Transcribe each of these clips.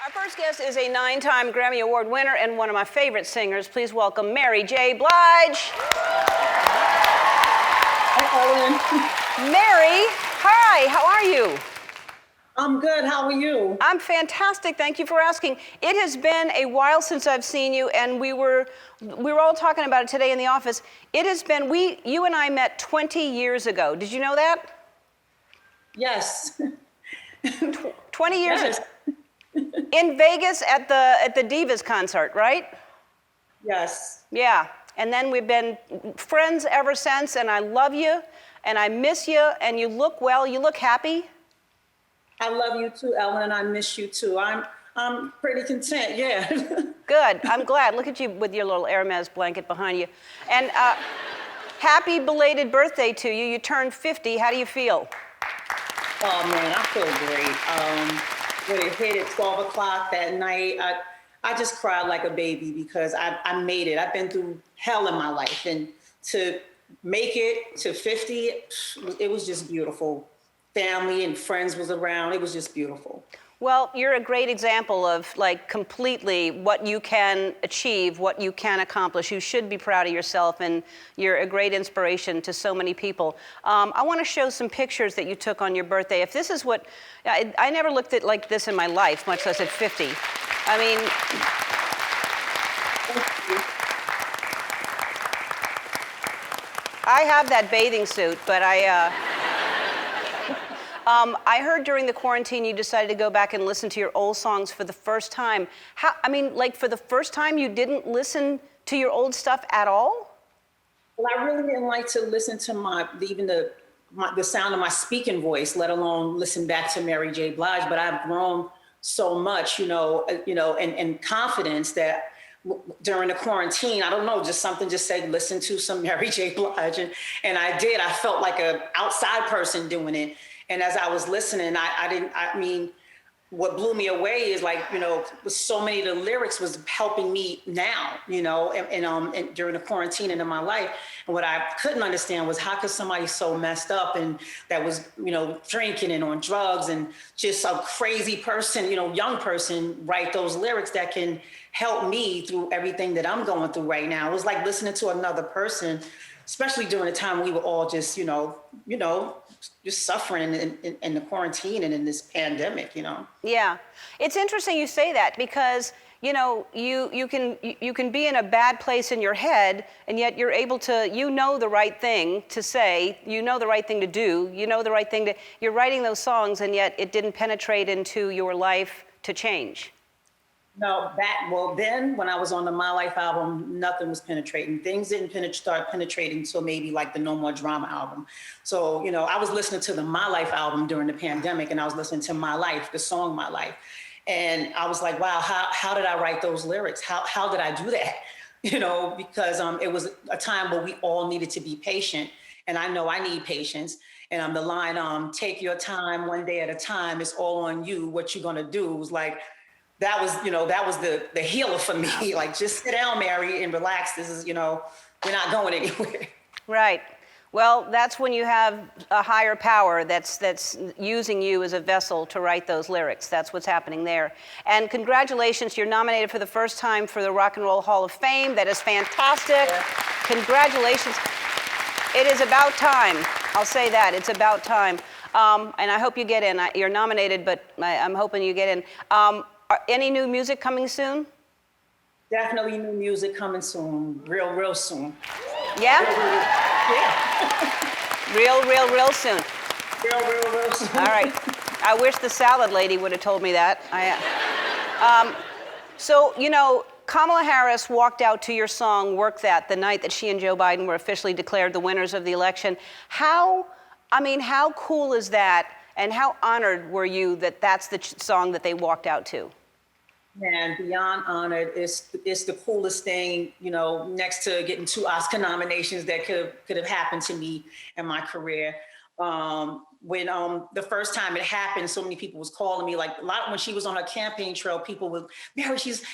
Our first guest is a 9-time Grammy Award winner and one of my favorite singers. Please welcome Mary J. Blige. Hi, Ellen. Mary, hi, how are you? I'm good. How are you? I'm fantastic. Thank you for asking. It has been a while since I've seen you, and we were all talking about it today in the office. It has been, you and I met 20 years ago. Did you know that? Yes. 20 years Yes. ago. In Vegas at the Divas concert, right? Yes. Yeah. And then we've been friends ever since, and I love you, and I miss you, and you look well. You look happy. I love you too, Ellen, and I miss you too. I'm pretty content, yeah. Good. I'm glad. Look at you with your little Hermes blanket behind you. And happy belated birthday to you. You turned 50. How do you feel? Oh man, I feel great. When it hit at 12 o'clock that night, I just cried like a baby because I made it. I've been through hell in my life, and to make it to 50, it was just beautiful. Family and friends was around. It was just beautiful. Well, you're a great example of like completely what you can achieve, what you can accomplish. You should be proud of yourself, and you're a great inspiration to so many people. I want to show some pictures that you took on your birthday. If this is what, I never looked at like this in my life, much less at 50. I mean, I have that bathing suit, but I heard during the quarantine you decided to go back and listen to your old songs for the first time. Like for the first time you didn't listen to your old stuff at all? Well, I really didn't like to listen to the sound of my speaking voice, let alone listen back to Mary J. Blige. But I've grown so much, and confidence that during the quarantine, I don't know, just something just said, listen to some Mary J. Blige. And I did. I felt like an outside person doing it. And as I was listening, what blew me away is with so many of the lyrics was helping me now, and during the quarantine and in my life. And what I couldn't understand was how could somebody so messed up and that was, drinking and on drugs and just a crazy person, young person write those lyrics that can help me through everything that I'm going through right now. It was like listening to another person, especially during the time we were all just, just suffering in the quarantine and in this pandemic, Yeah, it's interesting you say that because, you can be in a bad place in your head and yet you're able to, the right thing to say, the right thing to do, the right thing you're writing those songs and yet it didn't penetrate into your life to change. No, then when I was on the My Life album, nothing was penetrating. Things didn't start penetrating until maybe like the No More Drama album. So, I was listening to the My Life album during the pandemic and I was listening to My Life, the song My Life. And I was like, wow, how did I write those lyrics? How did I do that? Because it was a time where we all needed to be patient. And I know I need patience. And the line, take your time one day at a time, it's all on you, what you're gonna do. It was like, that was the healer for me. Like, just sit down, Mary, and relax. This is, we're not going anywhere. Right. Well, that's when you have a higher power that's using you as a vessel to write those lyrics. That's what's happening there. And congratulations, you're nominated for the first time for the Rock and Roll Hall of Fame. That is fantastic. Yeah. Congratulations. It is about time. I'll say that. It's about time. And I hope you get in. You're nominated, but I'm hoping you get in. Any new music coming soon? Definitely new music coming soon. Real soon. Yeah? Yeah. Real soon. Real soon. All right. I wish the salad lady would have told me that. So, Kamala Harris walked out to your song, Work That, the night that she and Joe Biden were officially declared the winners of the election. How cool is that? And how honored were you that that's the song that they walked out to? Man, beyond honored. It's the coolest thing, next to getting 2 Oscar nominations that could have happened to me in my career. When the first time it happened, so many people was calling me, like a lot when she was on her campaign trail, people would, Mary, she's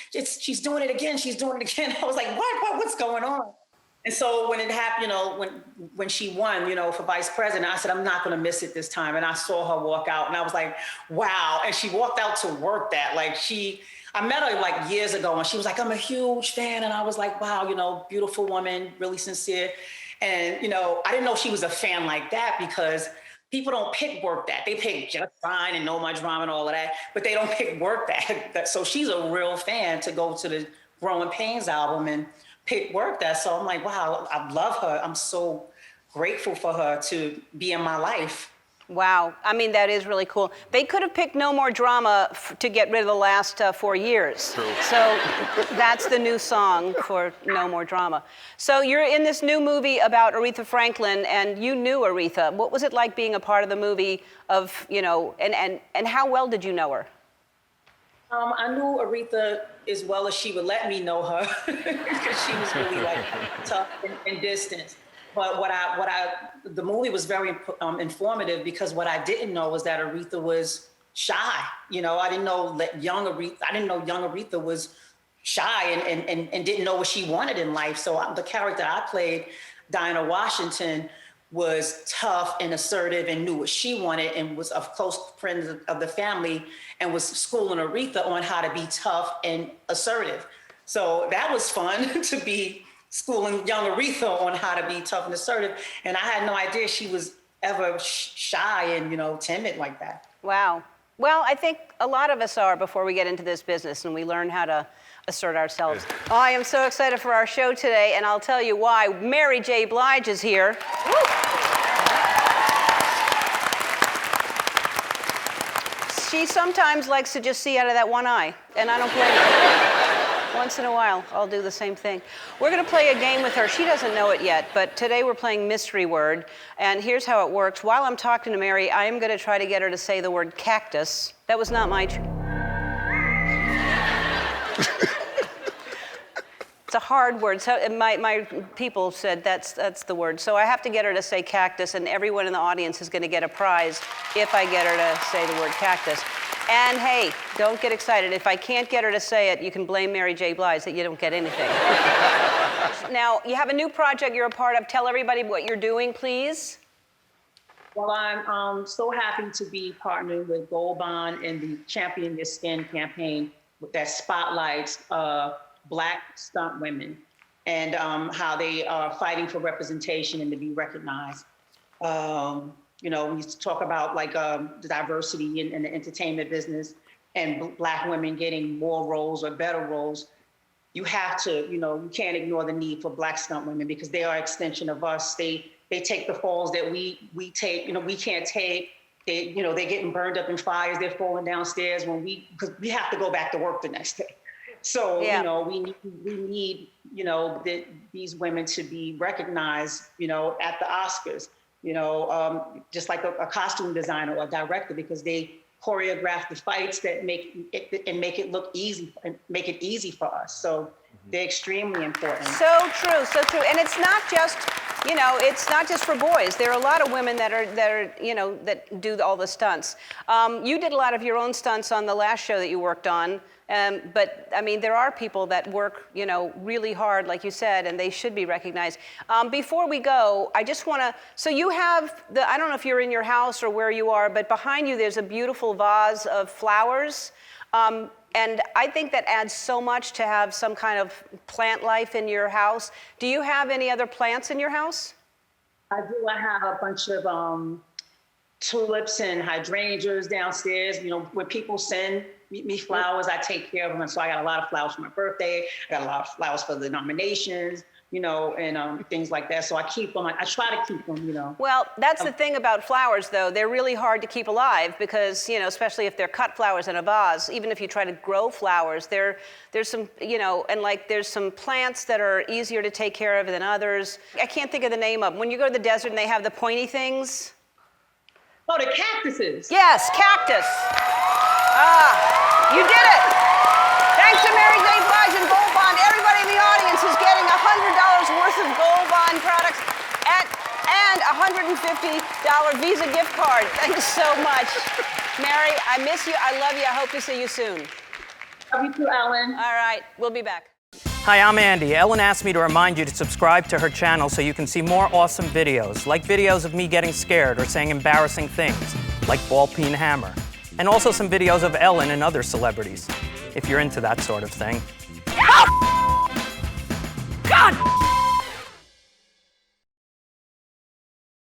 doing it again. She's doing it again. I was like, what's going on? And so when it happened, when she won, for vice president, I said, I'm not going to miss it this time. And I saw her walk out and I was like, wow. And she walked out to work that. I met her like years ago and she was like, I'm a huge fan. And I was like, wow, beautiful woman, really sincere. And, I didn't know she was a fan like that because people don't pick work that. They pick Just Fine and Know My Drama and all of that, but they don't pick work that. So she's a real fan to go to the Growing Pains album and pick work that. So I'm like, wow, I love her. I'm so grateful for her to be in my life. Wow. I mean, that is really cool. They could have picked No More Drama to get rid of the last 4 years. True. So that's the new song for No More Drama. So you're in this new movie about Aretha Franklin, and you knew Aretha. What was it like being a part of the movie and how well did you know her? I knew Aretha as well as she would let me know her because she was really tough and distant. But the movie was very informative because what I didn't know was that Aretha was shy. I didn't know young Aretha was shy and didn't know what she wanted in life. So the character I played, Dinah Washington, was tough and assertive and knew what she wanted and was a close friend of the family and was schooling Aretha on how to be tough and assertive. So that was fun to be schooling young Aretha on how to be tough and assertive. And I had no idea she was ever shy and, timid like that. Wow. Well, I think a lot of us are before we get into this business and we learn how to assert ourselves. Oh, I am so excited for our show today, and I'll tell you why. Mary J. Blige is here. Woo! She sometimes likes to just see out of that one eye, and I don't blame her. Once in a while, I'll do the same thing. We're going to play a game with her. She doesn't know it yet, but today we're playing Mystery Word, and here's how it works. While I'm talking to Mary, I am going to try to get her to say the word cactus. That was not my... It's a hard word. So my people said that's the word. So I have to get her to say cactus, and everyone in the audience is going to get a prize if I get her to say the word cactus. And hey, don't get excited. If I can't get her to say it, you can blame Mary J. Blige that you don't get anything. Now, you have a new project you're a part of. Tell everybody what you're doing, please. Well, I'm so happy to be partnering with Gold Bond in the Champion Your Skin campaign that spotlights Black stunt women and how they are fighting for representation and to be recognized. We talk about the diversity in the entertainment business and Black women getting more roles or better roles. You have to, you can't ignore the need for Black stunt women because they are an extension of us. They take the falls that we take, we can't take. They're getting burned up in fires. They're falling downstairs because we have to go back to work the next day. So, yeah. We need these women to be recognized, at the Oscars, just like a costume designer or a director, because they choreograph the fights that make it look easy and make it easy for us. So they're extremely important. So true, so true. And it's not just, it's not just for boys. There are a lot of women that do all the stunts. You did a lot of your own stunts on the last show that you worked on. But I mean, there are people that work, really hard, like you said, and they should be recognized. Before we go, I just want to, so you have I don't know if you're in your house or where you are, but behind you there's a beautiful vase of flowers. And I think that adds so much to have some kind of plant life in your house. Do you have any other plants in your house? I do. I have a bunch of tulips and hydrangeas downstairs. When people send me flowers, I take care of them. And so I got a lot of flowers for my birthday. I got a lot of flowers for the nominations, and things like that. So I keep them. I try to keep them, Well, that's the thing about flowers, though. They're really hard to keep alive because, especially if they're cut flowers in a vase, even if you try to grow flowers, there's some, and there's some plants that are easier to take care of than others. I can't think of the name of them. When you go to the desert and they have the pointy things. Oh, the cactuses. Yes, cactus. You did it. Thanks to Mary J. Blige and Gold Bond. Everybody in the audience is getting $100 worth of Gold Bond products and a $150 Visa gift card. Thanks so much. Mary, I miss you. I love you. I hope to see you soon. Love you too, Ellen. All right. We'll be back. Hi, I'm Andy. Ellen asked me to remind you to subscribe to her channel so you can see more awesome videos, like videos of me getting scared or saying embarrassing things, like ball peen hammer, and also some videos of Ellen and other celebrities, if you're into that sort of thing. God!